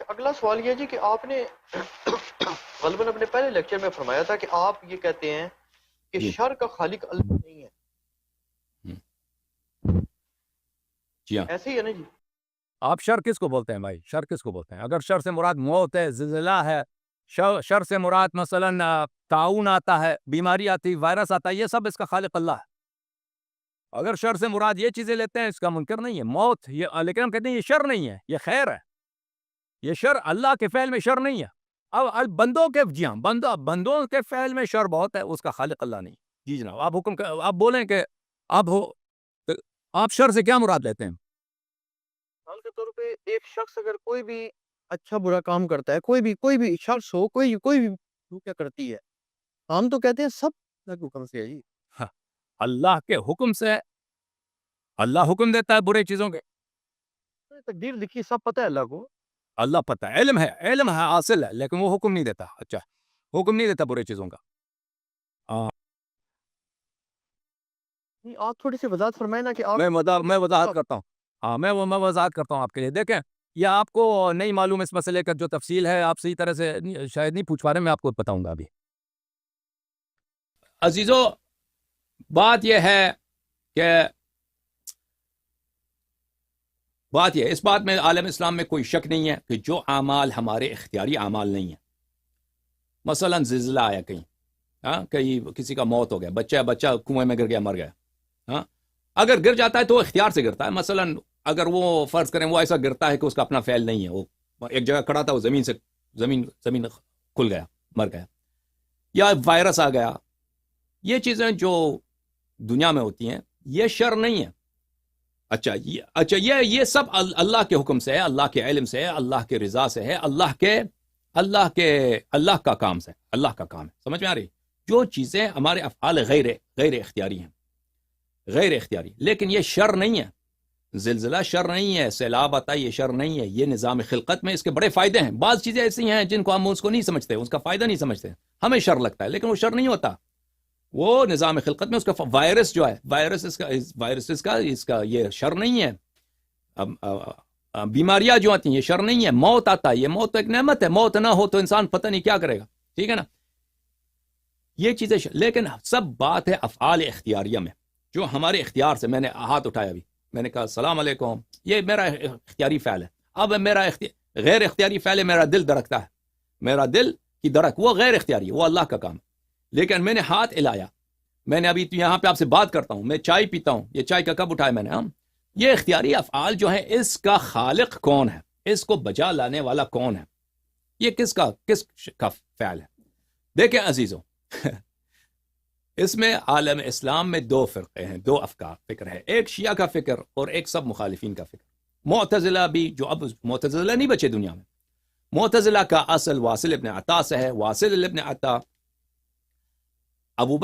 اگلا سوال یہ جی کہ آپ نے غالباً اپنے پہلے لیکچر میں فرمایا تھا کہ آپ یہ کہتے ہیں کہ جی شر کا خالق اللہ نہیں ہے. جی ہاں. ایسے ہی ہے نا جی؟ آپ شر کس کو بولتے ہیں بھائی؟ شر کس کو بولتے ہیں؟ اگر شر سے مراد موت ہے، زلزلہ ہے، شر سے مراد مثلا طاعون آتا ہے، بیماری آتی، وائرس آتا ہے، یہ سب اس کا خالق اللہ ہے. اگر شر سے مراد یہ چیزیں لیتے ہیں، اس کا منکر نہیں ہے موت، یہ لیکن ہم کہتے ہیں یہ شر نہیں ہے، یہ خیر ہے. یہ شر اللہ کے فعل میں شر نہیں ہے. اب بندوں کے جی ہاں بندوں کے فعل میں شر بہت ہے، اس کا خالق اللہ نہیں. جی جناب، آپ حکم آپ بولیں کہ آپ شر سے کیا مراد لیتے ہیں؟ مثال کے طور پہ ایک شخص اگر کوئی بھی اچھا برا کام کرتا ہے، کوئی بھی شخص ہو، کوئی بھی کیا کرتی ہے، ہم تو کہتے ہیں سب اللہ کے حکم سے ہے جی. اللہ کے حکم سے. اللہ حکم دیتا ہے برے چیزوں کے. تقدیر لکھی سب پتہ ہے اللہ کو. اللہ پتہ ہے، علم ہے حاصل ہے، لیکن وہ حکم نہیں دیتا. اچھا، حکم نہیں دیتا برے چیزوں کا. آپ تھوڑی سی وضاحت فرمائیں نا کہ آپ میں وضاحت کرتا ہوں. ہاں، میں وضاحت کرتا ہوں آپ کے لیے. دیکھیں، یہ آپ کو نہیں معلوم اس مسئلے کا جو تفصیل ہے، آپ صحیح طرح سے شاید نہیں پوچھ پا رہے، میں آپ کو بتاؤں گا ابھی. عزیزو، بات یہ ہے کہ اس بات میں عالم اسلام میں کوئی شک نہیں ہے کہ جو اعمال ہمارے اختیاری اعمال نہیں ہیں، مثلا زلزلہ آیا کہیں کسی کا موت ہو گیا، بچہ کنویں میں گر گیا، مر گیا، اگر گر جاتا ہے تو وہ اختیار سے گرتا ہے. مثلا اگر وہ فرض کریں وہ ایسا گرتا ہے کہ اس کا اپنا فعل نہیں ہے، وہ ایک جگہ کھڑا تھا، وہ زمین کھل گیا، مر گیا، یا وائرس آ گیا. یہ چیزیں جو دنیا میں ہوتی ہیں یہ شر نہیں ہے. اچھا یہ سب اللہ کے حکم سے ہے، اللہ کے علم سے ہے، اللہ کے رضا سے ہے، اللہ کا کام سے، اللہ کا کام ہے. سمجھ میں آ رہی؟ جو چیزیں ہمارے افعال غیر اختیاری ہیں، غیر اختیاری، لیکن یہ شر نہیں ہے. زلزلہ شر نہیں ہے، سیلاب آتا ہے یہ شر نہیں ہے. یہ نظام خلقت میں اس کے بڑے فائدے ہیں. بعض چیزیں ایسی ہیں جن کو ہم اس کو نہیں سمجھتے، اس کا فائدہ نہیں سمجھتے، ہمیں شر لگتا ہے، لیکن وہ شر نہیں ہوتا. وہ نظام خلقت میں اس کا وائرس جو ہے، اس کا یہ شر نہیں ہے. بیماریاں جو آتی ہیں یہ شر نہیں ہے. موت آتا ہے، یہ موت ایک نعمت ہے. موت نہ ہو تو انسان پتہ نہیں کیا کرے گا. ٹھیک ہے نا؟ یہ چیزیں لیکن سب بات ہے افعال اختیاریہ میں، جو ہمارے اختیار سے. میں نے ہاتھ اٹھایا ابھی، میں نے کہا السلام علیکم، یہ میرا اختیاری فعل ہے. اب میرا غیر اختیاری فعل ہے، میرا دل دھڑکتا ہے، میرا دل کی دھڑک، وہ غیر اختیاری ہے، وہ اللہ کا کام ہے. لیکن میں نے ہاتھ ہلایا، میں نے ابھی یہاں پہ آپ سے بات کرتا ہوں، میں چائے پیتا ہوں، یہ چائے کا کپ اٹھایا میں نے. یہ اختیاری افعال جو ہیں، اس کا خالق کون ہے؟ اس کو بجا لانے والا کون ہے؟ یہ کس کا فعل ہے؟ دیکھیں عزیزوں، اس میں عالم اسلام میں دو فرقے ہیں، دو فکر ہے. ایک شیعہ کا فکر اور ایک سب مخالفین کا فکر. معتزلہ بھی، جو اب معتزلہ نہیں بچے دنیا میں. معتزلہ کا اصل واصل ابن عطا سے ہے. واصل ابن عطا ابو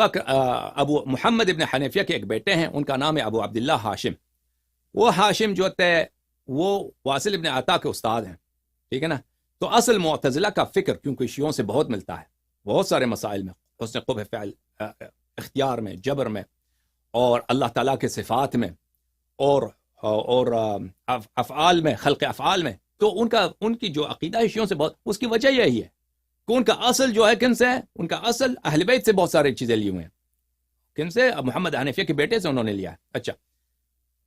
محمد ابن حنیفیہ کے ایک بیٹے ہیں، ان کا نام ہے ابو عبداللہ ہاشم. وہ ہاشم جو تھے وہ واصل ابن عطا کے استاد ہیں. ٹھیک ہے نا؟ تو اصل معتزلہ کا فکر کیونکہ شیعوں سے بہت ملتا ہے، بہت سارے مسائل میں، حسن قبح فعل، اختیار میں، جبر میں، اور اللہ تعالیٰ کے صفات میں، اور افعال میں، خلق افعال میں. تو ان کی جو عقیدہ ہے شیعوں سے بہت، اس کی وجہ یہی ہے کہ ان کا اصل جو ہے کن سے ہے؟ ان کا اصل اہل بیت سے بہت ساری چیزیں لی ہوئے ہیں. کن سے؟ محمد حنیفیہ کے بیٹے سے انہوں نے لیا ہے. اچھا،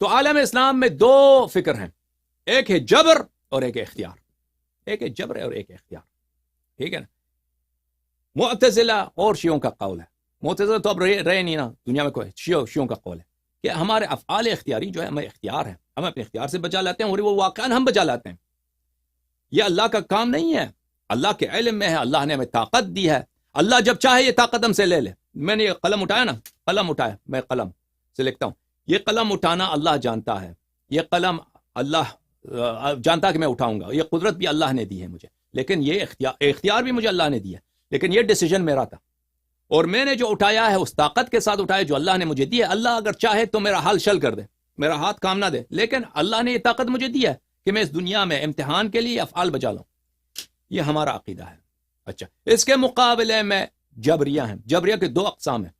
تو عالم اسلام میں دو فکر ہیں، ایک ہے جبر اور ایک ہے اختیار. ایک ہے جبر اور ایک ہے اختیار. ٹھیک ہے نا؟ معتزلہ اور شیعوں کا قول ہے. معتزلہ تو اب رہے نہیں نا دنیا میں، کوئی شیعوں کا قول ہے کہ ہمارے افعال اختیاری جو ہے، ہمیں اختیار ہے، ہم اپنے اختیار سے بچا لاتے ہیں، اور وہ واقعاً ہم بچا لاتے ہیں. یہ اللہ کا کام نہیں ہے، اللہ کے علم میں ہے. اللہ نے ہمیں طاقت دی ہے، اللہ جب چاہے یہ طاقت ہم سے لے لے. میں نے یہ قلم اٹھایا نا، قلم اٹھایا، میں قلم سے لکھتا ہوں، یہ قلم اٹھانا اللہ جانتا ہے، یہ قلم اللہ جانتا کہ میں اٹھاؤں گا. یہ قدرت بھی اللہ نے دی ہے مجھے، لیکن یہ اختیار بھی مجھے اللہ نے دیا ہے، لیکن یہ ڈیسیجن میرا تھا، اور میں نے جو اٹھایا ہے اس طاقت کے ساتھ اٹھایا جو اللہ نے مجھے دی ہے. اللہ اگر چاہے تو میرا حال شل کر دے، میرا ہاتھ کام نہ دے، لیکن اللہ نے یہ طاقت مجھے دی ہے کہ میں اس دنیا میں امتحان کے لیے افعال بچا لوں. یہ ہمارا عقیدہ ہے. اچھا، اس کے مقابلے میں جبریہ ہیں. جبریہ کے دو اقسام ہیں،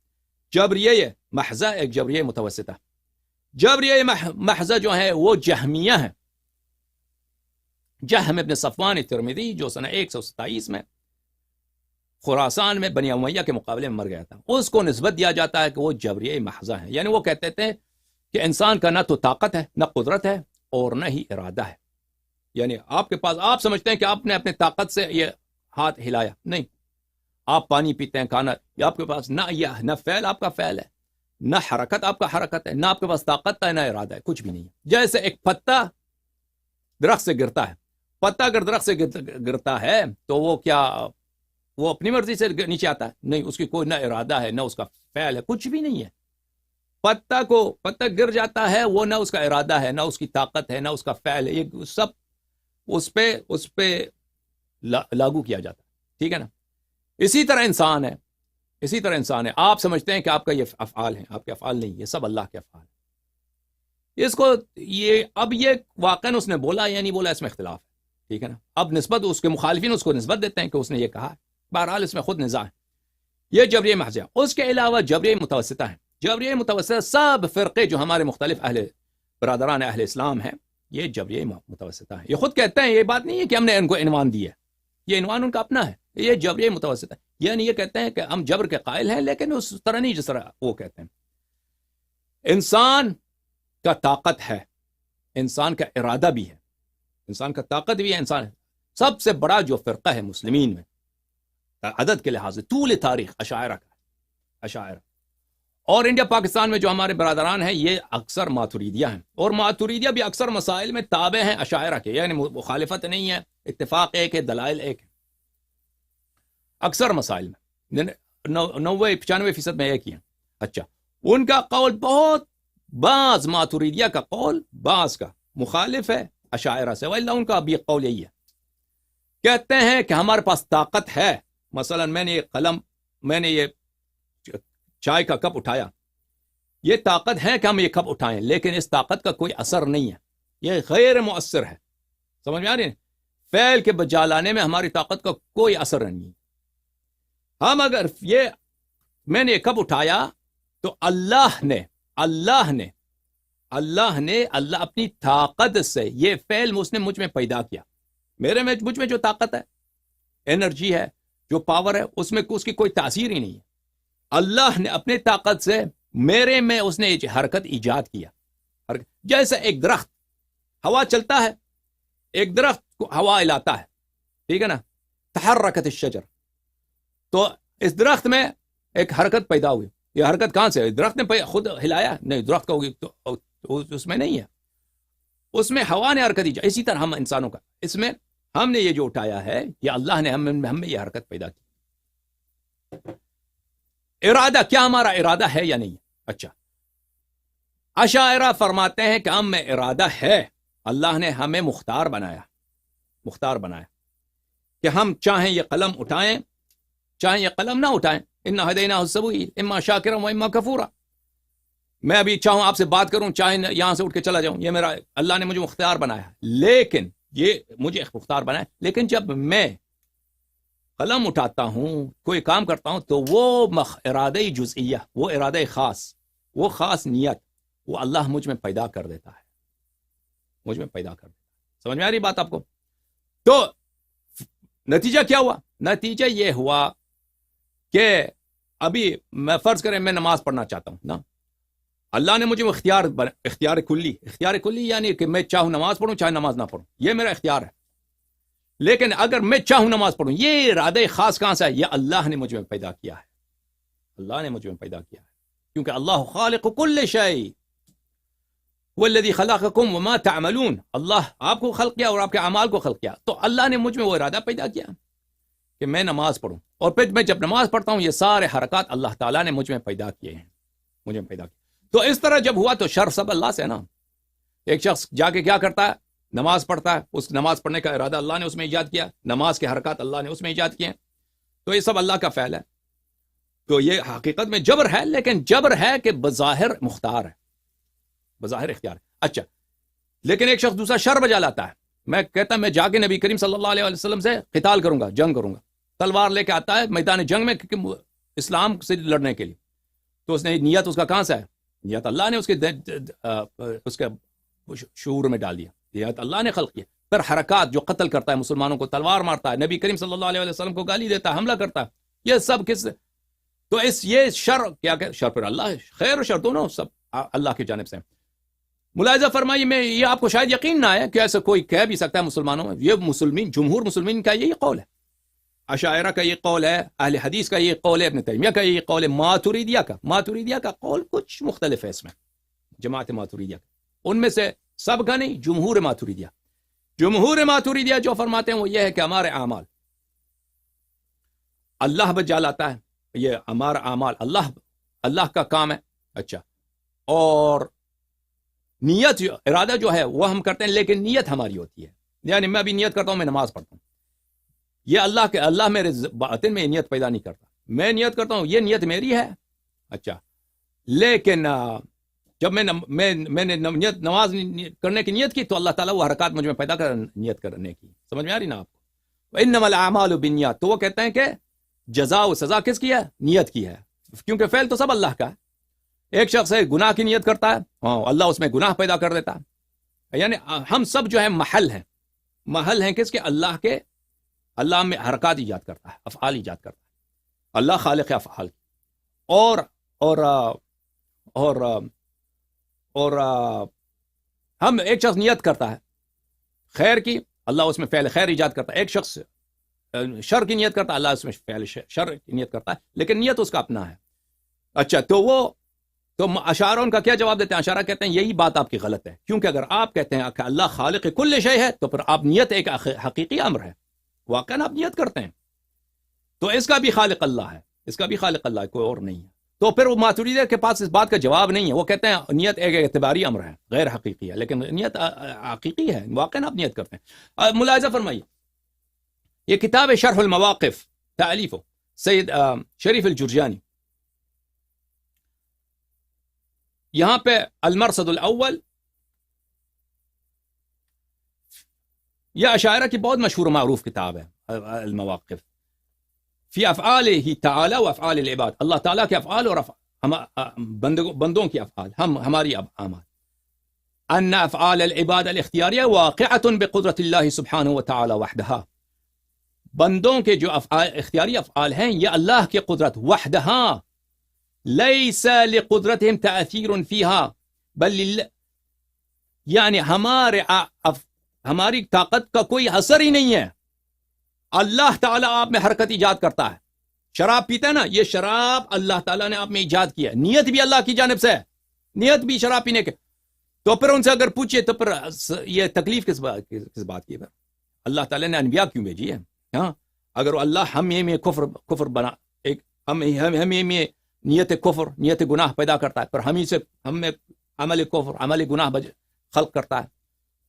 جبریہ محضہ، ایک جبریہ متوسطہ. جبریہ محضہ جو ہے وہ جہمیہ ہیں. جہم ابن صفوان ترمذی جو سنہ 127 میں خراسان میں بنی امیہ کے مقابلے میں مر گیا تھا، اس کو نسبت دیا جاتا ہے کہ وہ جبریہ محضہ ہیں، یعنی وہ کہتے تھے کہ انسان کا نہ تو طاقت ہے، نہ قدرت ہے، اور نہ ہی ارادہ ہے. یعنی آپ کے پاس، آپ سمجھتے ہیں کہ آپ نے اپنے طاقت سے یہ ہاتھ ہلایا، نہیں. آپ پانی پیتے ہیں، کھانا، یہ آپ کے پاس نہ فعل آپ کا فعل ہے، نہ حرکت آپ کا حرکت ہے، نہ آپ کے پاس طاقت ہے، نہ ارادہ ہے، کچھ بھی نہیں ہے. جیسے ایک پتا درخت سے گرتا ہے، پتا اگر درخت سے گرتا ہے تو وہ کیا وہ اپنی مرضی سے نیچے آتا ہے؟ نہیں، اس کی کوئی نہ ارادہ ہے، نہ اس کا فعل ہے، کچھ بھی نہیں ہے. پتا گر جاتا ہے، وہ نہ اس کا ارادہ ہے، نہ اس کی طاقت ہے، نہ اس کا فعل ہے، یہ سب اس پہ لاگو کیا جاتا ہے. ٹھیک ہے نا؟ اسی طرح انسان ہے. آپ سمجھتے ہیں کہ آپ کا یہ افعال ہیں، آپ کے افعال نہیں، یہ سب اللہ کے افعال ہیں. اس کو اب یہ واقعاً اس نے بولا یا نہیں بولا، اس میں اختلاف ہے. ٹھیک ہے نا؟ اب نسبت اس کے مخالفین اس کو نسبت دیتے ہیں کہ اس نے یہ کہا. بہرحال اس میں خود نزاع ہے. یہ جبریہ محض ہے. اس کے علاوہ جبریہ متوسطہ ہیں. جبریہ متوسطہ سب فرقے جو ہمارے مختلف برادران اہل اسلام ہیں، یہ جبریہ متوسطہ ہیں. یہ خود کہتے ہیں، یہ بات نہیں ہے کہ ہم نے ان کو عنوان دیا ہے، یہ عنوان ان کا اپنا ہے. یہ جبریہ متوسطہ ہے، یعنی یہ کہتے ہیں کہ ہم جبر کے قائل ہیں، لیکن اس طرح نہیں جس طرح وہ کہتے ہیں. انسان کا طاقت ہے، انسان کا ارادہ بھی ہے، انسان کا طاقت بھی ہے. انسان سب سے بڑا جو فرقہ ہے مسلمین میں عدد کے لحاظ سے طول تاریخ اشاعرہ کا، اشاعرہ. اور انڈیا پاکستان میں جو ہمارے برادران ہیں یہ اکثر ماتوریدیہ ہیں، اور ماتوریدیہ بھی اکثر مسائل میں تابع ہیں اشاعرہ کے، یعنی مخالفت نہیں ہے، اتفاق ایک ہے، دلائل ایک ہے. اکثر مسائل میں 90-95% میں ایک ہی ہیں. اچھا، ان کا قول بہت، بعض ماتوریدیہ کا قول بعض کا مخالف ہے اشاعرہ سے، وإلا ان کا بھی قول یہی ہے. کہتے ہیں کہ ہمارے پاس طاقت ہے. مثلا میں نے یہ چائے کا کپ اٹھایا، یہ طاقت ہے کہ ہم یہ کپ اٹھائیں، لیکن اس طاقت کا کوئی اثر نہیں ہے، یہ غیر مؤثر ہے. سمجھ میں آ رہی ہے؟ فعل کے بجا لانے میں ہماری طاقت کا کوئی اثر نہیں ہے. ہم اگر میں نے یہ کپ اٹھایا تو اللہ اپنی طاقت سے یہ فعل اس نے مجھ میں پیدا کیا. مجھ میں جو طاقت ہے، انرجی ہے، جو پاور ہے، اس میں اس کی کوئی تاثیر ہی نہیں ہے. اللہ نے اپنے طاقت سے میرے میں اس نے حرکت ایجاد کیا. جیسے ایک درخت ہوا چلتا ہے، ایک درخت کو ہوا ہلاتا ہے، ٹھیک ہے نا؟ تحرکت الشجر، تو اس درخت میں ایک حرکت پیدا ہوئی. یہ حرکت کہاں سے؟ درخت نے خود ہلایا؟ نہیں، درخت کا ہوگی تو اس میں نہیں ہے، اس میں ہوا نے حرکت ایجاد. اسی طرح ہم انسانوں کا، اس میں ہم نے یہ جو اٹھایا ہے، یہ اللہ نے ہم میں یہ حرکت پیدا کی. ارادہ، کیا ہمارا ارادہ ہے یا نہیں؟ اچھا، اشاعرہ فرماتے ہیں کہ ہم میں ارادہ ہے. اللہ نے ہمیں مختار بنایا کہ ہم چاہیں یہ قلم اٹھائیں، چاہیں یہ قلم نہ اٹھائیں. انا ہدیناہ السبیل اما شاکرا و اما کفورا. میں ابھی چاہوں آپ سے بات کروں، چاہیں یہاں سے اٹھ کے چلا جاؤں، یہ میرا، اللہ نے مجھے مختار بنایا. لیکن یہ مجھے مختار بنایا، لیکن جب میں قلم اٹھاتا ہوں، کوئی کام کرتا ہوں، تو وہ ارادہ جزئیہ، وہ ارادہ خاص، وہ خاص نیت، وہ اللہ مجھ میں پیدا کر دیتا ہے، مجھ میں پیدا کر دیتا ہے. سمجھ میں آ رہی بات آپ کو؟ تو نتیجہ کیا ہوا؟ نتیجہ یہ ہوا کہ ابھی میں فرض کریں میں نماز پڑھنا چاہتا ہوں نا، اللہ نے مجھے اختیار کلی یعنی کہ میں چاہوں نماز پڑھوں، چاہے نماز نہ پڑھوں، یہ میرا اختیار ہے. لیکن اگر میں چاہوں نماز پڑھوں، یہ ارادہ خاص کہاں سے ہے؟ یہ اللہ نے مجھ میں پیدا کیا ہے، اللہ نے مجھ میں پیدا کیا ہے. کیونکہ اللہ خالق کل شیء والذی خلقکم وما تعملون، اللہ آپ کو خلق کیا اور آپ کے اعمال کو خلق کیا. تو اللہ نے مجھ میں وہ ارادہ پیدا کیا کہ میں نماز پڑھوں، اور پھر میں جب نماز پڑھتا ہوں، یہ سارے حرکات اللہ تعالیٰ نے مجھ میں پیدا کیے ہیں، مجھ میں پیدا کیے. تو اس طرح جب ہوا تو شر سب اللہ سے نا. ایک شخص جا کے کیا کرتا ہے؟ نماز پڑھتا ہے، اس نماز پڑھنے کا ارادہ اللہ نے اس میں ایجاد کیا، نماز کے حرکات اللہ نے اس میں ایجاد کیے ہیں، تو یہ سب اللہ کا فعل ہے. تو یہ حقیقت میں جبر ہے، لیکن جبر ہے کہ بظاہر مختار ہے، بظاہر اختیار ہے. اچھا، لیکن ایک شخص دوسرا شر بجا لاتا ہے، میں کہتا میں جا کے نبی کریم صلی اللہ علیہ وسلم سے قتال کروں گا، جنگ کروں گا، تلوار لے کے آتا ہے میدان جنگ میں اسلام سے لڑنے کے لیے. تو اس نے نیت، اس کا کہاں سے ہے؟ نیت اللہ نے اس کے شعور میں ڈال دیا، یہ اللہ نے خلق کیا. پھر حرکات جو قتل کرتا ہے مسلمانوں کو, تلوار مارتا ہے, نبی کریم صلی اللہ علیہ وسلم کو گالی دیتا ہے, حملہ کرتا ہے, یہ سب کس, تو یہ شر کیا کہ شر پر اللہ ہے, خیر و شر دونوں سب اللہ کی جانب سے. ملاحظہ فرمائیے, میں یہ آپ کو شاید یقین نہ آئے کہ ایسا کوئی کہہ بھی سکتا ہے مسلمانوں میں, یہ مسلمین جمہور مسلمین کا یہی قول ہے, اشاعرہ کا یہ قول ہے, اہل حدیث کا یہ قول ہے, ابن تیمیہ کا یہ قول ہے, ماتوریدیہ کا قول کچھ مختلف ہے اس میں, جماعت ماتوریدیہ کا, ان میں سے سب کا نہیں, جمہور ماتوریدیہ جو فرماتے ہیں وہ یہ ہے کہ ہمارے اعمال اللہ بجا لاتا ہے, یہ ہمارا اعمال اللہ کا کام ہے. اچھا, اور نیت ارادہ جو ہے وہ ہم کرتے ہیں, لیکن نیت ہماری ہوتی ہے, یعنی میں بھی نیت کرتا ہوں, میں نماز پڑھتا ہوں, یہ اللہ میرے باطن میں نیت پیدا نہیں کرتا, میں نیت کرتا ہوں, یہ نیت میری ہے. اچھا, لیکن جب میں نے نماز کرنے کی نیت کی تو اللہ تعالیٰ وہ حرکات مجھ میں پیدا کر نیت کرنے کی. سمجھ میں آ رہی نا آپ کو؟ انما الاعمال بالنیات, تو وہ کہتے ہیں کہ جزا و سزا کس کی ہے؟ نیت کی ہے, کیونکہ فعل تو سب اللہ کا ہے. ایک شخص ہے گناہ کی نیت کرتا ہے, ہاں اللہ اس میں گناہ پیدا کر دیتا ہے. یعنی ہم سب جو ہے محل ہیں کس کے؟ اللہ میں حرکات ایجاد کرتا ہے, افعال ایجاد کرتا ہے, اللہ خالق افعال. اور ہم ایک شخص نیت کرتا ہے خیر کی, اللہ اس میں فعل خیر ایجاد کرتا ہے. ایک شخص شر کی نیت کرتا ہے, اللہ اس میں فعل شر کی نیت کرتا ہے, لیکن نیت اس کا اپنا ہے. اچھا, تو اشاعرہ ان کا کیا جواب دیتے ہیں؟ اشاعرہ کہتے ہیں یہی بات آپ کی غلط ہے, کیونکہ اگر آپ کہتے ہیں کہ اللہ خالق کل شے ہے تو پھر آپ نیت ایک حقیقی امر ہے, واقعا آپ نیت کرتے ہیں, تو اس کا بھی خالق اللہ ہے, کوئی اور نہیں ہے. تو پھر وہ ماتوریدیہ کے پاس اس بات کا جواب نہیں ہے, وہ کہتے ہیں نیت ایک اعتباری امر ہے, غیر حقیقی ہے, لیکن نیت حقیقی ہے, واقعا آپ نیت کرتے ہیں. ملاحظہ فرمائیے, یہ کتاب شرح المواقف تالیف سید شریف الجرجانی, یہاں پہ المرصد الاول, یہ اشاعرہ کی بہت مشہور و معروف کتاب ہے المواقف, فی افعالہ تعالی و افعال العباد, اللہ تعالیٰ کے افعال اور بندوں کی افعال, ہماری اعمال. ان افعال العباد الاختیاریہ واقعۃ بقدرت اللہ سبحانہ و تعالی وحدہ, بندوں کے جو اختیاری افعال ہیں یہ اللہ کی قدرت وحدہ, لیس لقدرتہم تأثیر فیہا بل یعنی ہماری طاقت کا کوئی اثر ہی نہیں ہے, اللہ تعالیٰ آپ میں حرکت ایجاد کرتا ہے. شراب پیتا ہے نا, یہ شراب اللہ تعالیٰ نے آپ میں ایجاد کیا ہے, نیت بھی اللہ کی جانب سے ہے, نیت بھی شراب پینے کے. تو پھر ان سے اگر پوچھئے تو پھر یہ تکلیف کس بات کی ہے؟ اللہ تعالیٰ نے انبیاء کیوں بھیجی ہے؟ ہاں, اگر اللہ ہم میں کفر بنا, ایک ہم میں نیت کفر, نیت گناہ پیدا کرتا ہے, پھر ہم میں عمل کفر, عمل گناہ خلق کرتا ہے,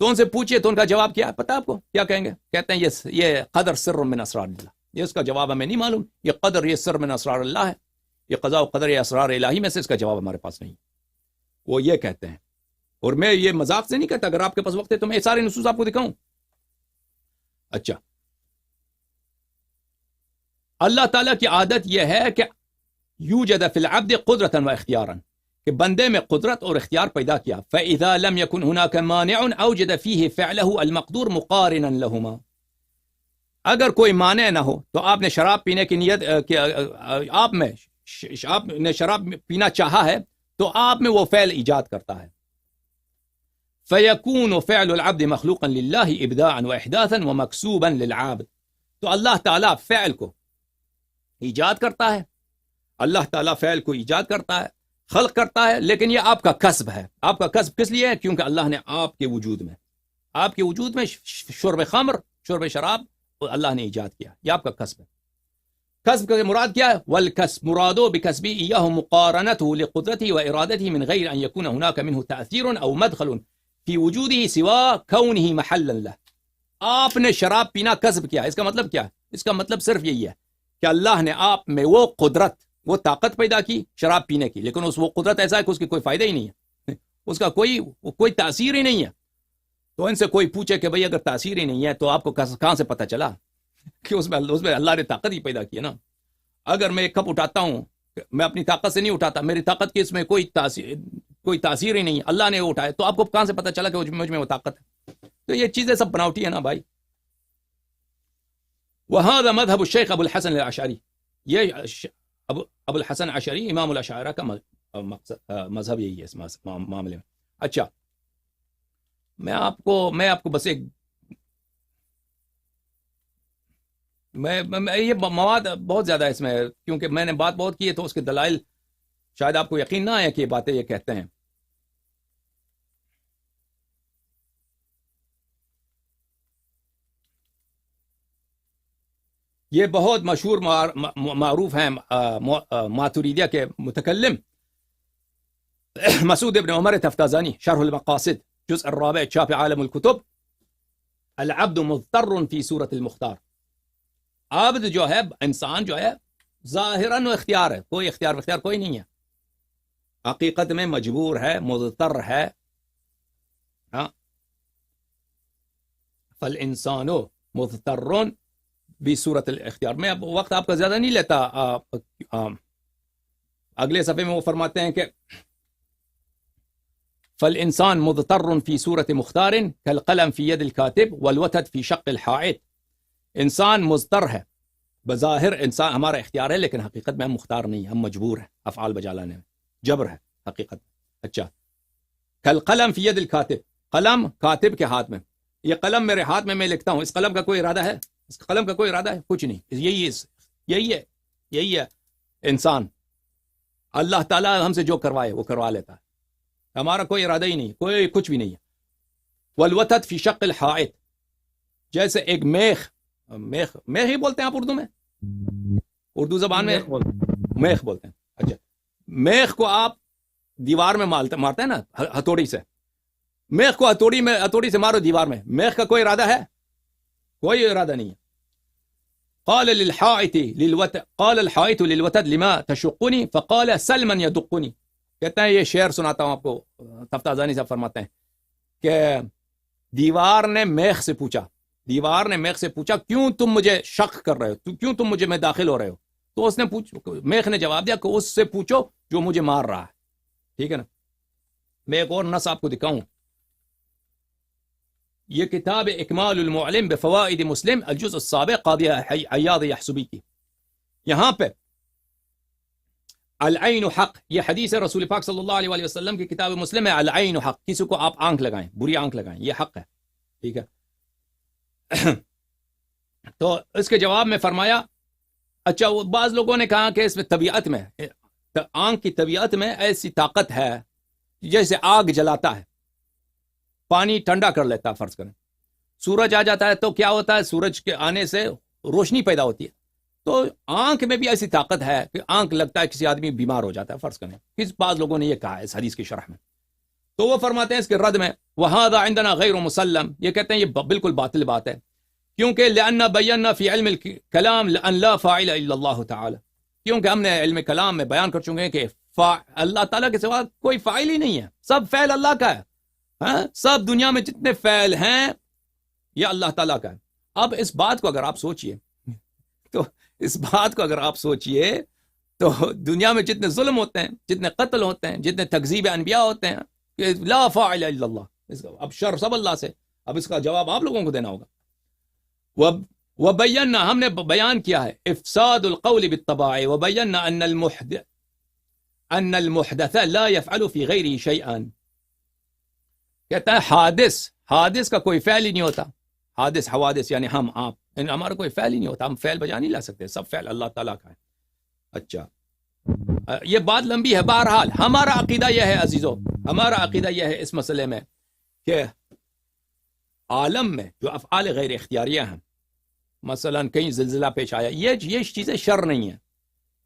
تو ان سے پوچھئے تو ان کا جواب کیا ہے پتہ آپ کو؟ کیا کہیں گے؟ کہتے ہیں یہ قدر سر من اسرار اللہ, یہ اس کا جواب ہمیں نہیں معلوم, یہ قدر یہ سر من اسرار اللہ ہے, یہ قضاء و قدر یہ اسرار الہی میں سے اس کا جواب ہمارے پاس نہیں. وہ یہ کہتے ہیں, اور میں یہ مذاق سے نہیں کہتا, اگر آپ کے پاس وقت ہے تو میں سارے نصوص آپ کو دکھاؤں. اچھا, اللہ تعالیٰ کی عادت یہ ہے کہ یوجد فی العبد قدرتا و اختیارا, کہ بندے میں قدرت اور اختیار پیدا کیا. فَإِذَا لَمْ يَكُنْ هُنَاكَ مَانِعٌ أَوْجَدَ فِيهِ فِعْلَهُ الْمَقْدُورُ مُقَارِنًا لَهُمَا, اگر کوئی مانع نہ ہو تو آپ نے شراب پینے کی نیت, آپ نے شراب پینا چاہا ہے تو آپ میں وہ فعل ایجاد کرتا ہے. فَيَكُونُ فِعْلُ الْعَبْدِ مَخْلُوقًا لِلَّهِ إِبْدَاعًا وَإِحْدَاثًا وَمَكْسُوبًا لِلْعَابِدِ, تو اللہ تعالیٰ فعل کو ایجاد کرتا ہے, اللہ تعالیٰ فعل کو ایجاد کرتا ہے, خلق کرتا ہے, لیکن یہ آپ کا کسب ہے. آپ کا کسب کس لیے ہے؟ کیونکہ اللہ نے آپ کے وجود میں شرب خمر, شرب شراب اللہ نے ایجاد کیا, یہ آپ کا کسب ہے. کسب کا مراد کیا ہے؟ والکسب مرادو بکسبی ایاہ مقارنته لقدرته وارادته من غیر ان یکون هناك منه تأثیر او مدخل فی وجوده سوا کونه محلا له. آپ نے شراب پینا کسب کیا, اس کا مطلب کیا ہے؟ اس کا مطلب صرف یہی ہے کہ اللہ نے آپ میں وہ قدرت, وہ طاقت پیدا کی شراب پینے کی, لیکن وہ قدرت ایسا ہے کہ اس کی کوئی فائدہ ہی نہیں ہے, اس کا کوئی تاثیر ہی نہیں ہے. تو ان سے کوئی پوچھے کہ بھئی اگر تاثیر ہی نہیں ہے تو آپ کو کہاں سے پتہ چلا کہ اس میں اللہ نے طاقت ہی پیدا کی ہے نا. اگر میں ایک کپ اٹھاتا ہوں, میں اپنی طاقت سے نہیں اٹھاتا, میری طاقت کی اس میں کوئی تاثیر ہی نہیں ہے, اللہ نے وہ اٹھایا, تو آپ کو کہاں سے پتہ چلا کہ مجھ میں وہ طاقت ہے؟ تو یہ چیزیں سب بناوٹی ہیں نا بھائی. وهذا مذهب الشيخ ابو الحسن الاشعری, یہ ابو الحسن اشعری امام الاشاعرہ کا مذہب یہی ہے اس معاملے میں. اچھا میں آپ کو بس ایک یہ مواد بہت زیادہ ہے اس میں, کیونکہ میں نے بات بہت کی ہے تو اس کے دلائل شاید آپ کو یقین نہ آیا کہ یہ باتیں یہ کہتے ہیں. یہ بہت مشہور معروف ہیں ماتوریدیہ کے متکلم مسعود ابن عمر تفتازانی, شرح المقاصد جزء الرابع چھاپ عالم الکتب, العبد مضطر فی صورت المختار. عبد جو ہے, انسان جو ہے, ظاہراً اختیار ہے, کوئی اختیار کوئی نہیں ہے, حقیقت میں مجبور ہے, مضطر ہے. ہاں, فالانسان مضطر بصورت الاختیار. میں اب وقت آپ کا زیادہ نہیں لیتا. اگلے صفحے میں وہ فرماتے ہیں کہ فالانسان مضطر فی صورت مختار کالقلم فی ید الکاتب والوتد فی شق الحائط. انسان مضطر ہے, بظاہر انسان ہمارا اختیار ہے, لیکن حقیقت میں ہم مختار نہیں, ہم مجبور ہیں افعال بجا لانے میں, جبر ہے حقیقت میں. اچھا, کالقلم فی ید الکاتب, قلم کاتب کے ہاتھ میں. یہ قلم میرے ہاتھ میں لکھتا ہوں, اس قلم کا کوئی ارادہ ہے؟ اس قلم کا کوئی ارادہ ہے؟ کچھ نہیں. یہی ہے انسان. اللہ تعالیٰ ہم سے جو کروائے وہ کروا لیتا ہے, ہمارا کوئی ارادہ ہی نہیں, کوئی کچھ بھی نہیں ہے. والوتد فی شق الحائط, جیسے ایک میخ ہی بولتے ہیں آپ اردو میں, اردو زبان میں میخ بولتے ہیں. اچھا, میخ کو آپ دیوار میں مارتے ہیں نا ہتھوڑی سے, میخ کو ہتھوڑی سے مارو دیوار میں, میخ کا کوئی ارادہ ہے؟ کوئی ارادہ نہیں ہے. قال الحائط للوتد لما تشقني فقال سل من يدقني. کہتے ہیں, یہ شعر سناتا ہوں آپ کو, تفتازانی صاحب فرماتے ہیں کہ دیوار نے میخ سے پوچھا کیوں تم مجھے شک کر رہے ہو, کیوں تم مجھے میں داخل ہو رہے ہو؟ تو اس نے میخ نے جواب دیا کہ اس سے پوچھو جو مجھے مار رہا ہے. ٹھیک ہے نا. میں ایک اور نص آپ کو دکھاؤں. یہ کتاب اکمال المعلم بفوائد مسلم الجزء السابع قاضی عیاض یحسبی کی. یہاں پہ العین حق, یہ حدیث رسول پاک صلی اللہ علیہ وآلہ وسلم کی کتاب مسلم ہے. العین حق, کسی کو آپ آنکھ لگائیں, بری آنکھ لگائیں, یہ حق ہے. ٹھیک ہے. تو اس کے جواب میں فرمایا, اچھا وہ بعض لوگوں نے کہا کہ اس میں طبیعت میں, آنکھ کی طبیعت میں ایسی طاقت ہے جیسے آگ جلاتا ہے, پانی ٹھنڈا کر لیتا ہے. فرض کریں سورج آ جاتا ہے تو کیا ہوتا ہے, سورج کے آنے سے روشنی پیدا ہوتی ہے. تو آنکھ میں بھی ایسی طاقت ہے کہ آنکھ لگتا ہے کسی آدمی بیمار ہو جاتا ہے. فرض کریں بعض لوگوں نے یہ کہا ہے اس حدیث کی شرح میں. تو وہ فرماتے ہیں اس کے رد میں, وَهَذَا عِنْدَنَا غَيْرُ مُسَلَّمْ, یہ کہتے ہیں یہ بالکل باطل بات ہے, کیونکہ لأن بینا فی علم الکلام لأن لا فاعل الا اللہ تعالی, کیونکہ ہم نے علم کلام میں بیان کر چکے ہیں کہ اللہ تعالیٰ کے سوا کوئی فاعل ہی نہیں ہے, سب فعل اللہ کا ہے. سب دنیا میں جتنے فعل ہیں یہ اللہ تعالیٰ کا ہے. اب اس بات کو اگر آپ سوچئے تو دنیا میں جتنے ظلم ہوتے ہیں, جتنے قتل ہوتے ہیں, جتنے تکذیب انبیاء ہوتے ہیں, کہ لا فاعل الا اللہ, اب شر سب اللہ سے. اب اس کا جواب آپ لوگوں کو دینا ہوگا. وبینا, ہم نے بیان کیا ہے, افساد القول بالطباع, وبینا ان المحدث لا يفعل في غيره شيئا. کہتا ہے حادث کا کوئی فعل ہی نہیں ہوتا. حوادث یعنی ہم آپ, ہمارا کوئی فعل ہی نہیں ہوتا, ہم فعل بجا نہیں لا سکتے, سب فعل اللہ تعالیٰ کا ہے. اچھا یہ بات لمبی ہے. بہرحال ہمارا عقیدہ یہ ہے عزیزو, ہمارا عقیدہ یہ ہے اس مسئلے میں کہ عالم میں جو افعال غیر اختیاریہ ہیں, مثلا کہیں زلزلہ پیش آیا, یہ چیزیں شر نہیں ہیں,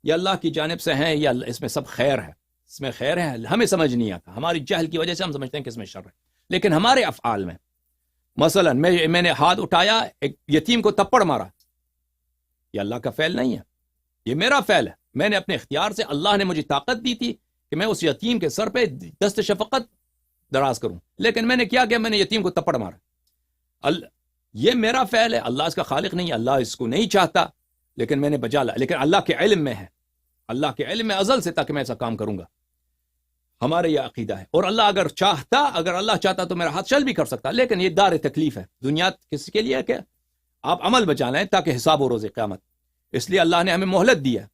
یہ اللہ کی جانب سے ہیں, یا اس میں سب خیر ہے, اس میں خیر ہے. ہمیں سمجھ نہیں آتا, ہماری جہل کی وجہ سے ہم سمجھتے ہیں کہ اس میں شر ہے. لیکن ہمارے افعال میں مثلا میں نے ہاتھ اٹھایا, ایک یتیم کو تپڑ مارا, یہ اللہ کا فعل نہیں ہے, یہ میرا فعل ہے. میں نے اپنے اختیار سے, اللہ نے مجھے طاقت دی تھی کہ میں اس یتیم کے سر پہ دست شفقت دراز کروں, لیکن میں نے کیا کہ میں نے یتیم کو تپڑ مارا. یہ میرا فعل ہے, اللہ اس کا خالق نہیں ہے, اللہ اس کو نہیں چاہتا, لیکن میں نے بجا لا. لیکن اللہ کے علم میں ہے, اللہ کے علم میں ازل سے تک میں ایسا کام کروں گا. ہمارا یہ عقیدہ ہے. اور اللہ اگر اللہ چاہتا تو میرا ہاتھ چل بھی کر سکتا, لیکن یہ دار تکلیف ہے. دنیا کس کے لیے ہے کہ آپ عمل بچا لیں تاکہ حساب ہو روز قیامت. اس لیے اللہ نے ہمیں مہلت دی ہے.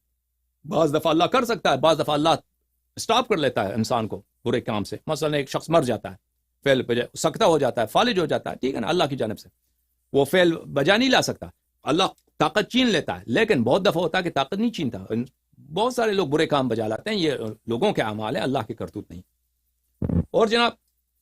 بعض دفعہ اللہ کر سکتا ہے, بعض دفعہ اللہ سٹاپ کر لیتا ہے انسان کو برے کام سے. مثلا ایک شخص مر جاتا ہے, فعل پہ سکتا ہو جاتا ہے, فالج ہو جاتا ہے, ٹھیک ہے نا, اللہ کی جانب سے وہ فعل بجا نہیں لا سکتا, اللہ طاقت چھین لیتا ہے. لیکن بہت دفعہ ہوتا ہے کہ طاقت نہیں چھینتا. بہت سارے لوگ برے کام بجا لاتے ہیں, یہ لوگوں کے اعمال ہیں, اللہ کے کرتوت نہیں. اور جناب